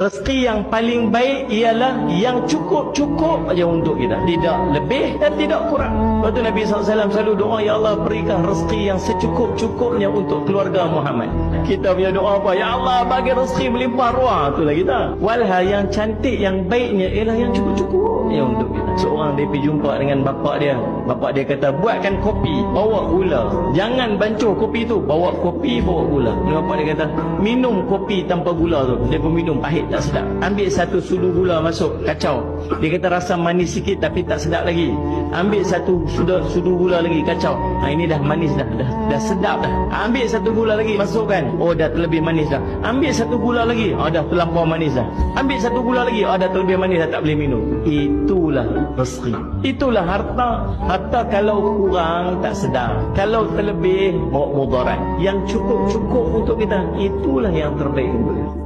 Rezeki yang paling baik ialah yang cukup-cukup aja untuk kita. Tidak lebih dan tidak kurang. Lepas tu Nabi SAW selalu doa, Ya Allah berikan rezeki yang secukup-cukupnya untuk keluarga Muhammad. Kita punya doa apa? Ya Allah bagi rezeki melimpah ruah. Itulah kita. Walhal yang cantik, yang baiknya ialah yang cukup-cukup ya untuk kita. Seorang dia pergi jumpa dengan bapak dia. Bapak dia kata, buatkan kopi, bawa gula. Jangan bancuh kopi tu, bawa kopi, bawa gula. Bapak dia kata, minum kopi tanpa gula tu. Dia pun minum, pahit tak sedap. Ambil satu sudu gula masuk, kacau. Dia kata rasa manis sikit tapi tak sedap lagi. Ambil satu sudu gula lagi, kacau. Ini dah manis dah sedap dah. Ambil satu gula lagi, masukkan. Oh dah terlebih manis dah. Ambil satu gula lagi, dah terlampau manis dah. Ambil satu gula lagi, dah terlebih manis dah, tak boleh minum. Itulah rezeki. Itulah harta. Harta kalau kurang tak sedap. Kalau terlebih bawa mudarat. Yang cukup-cukup untuk kita, itulah yang terbaik untuk kita.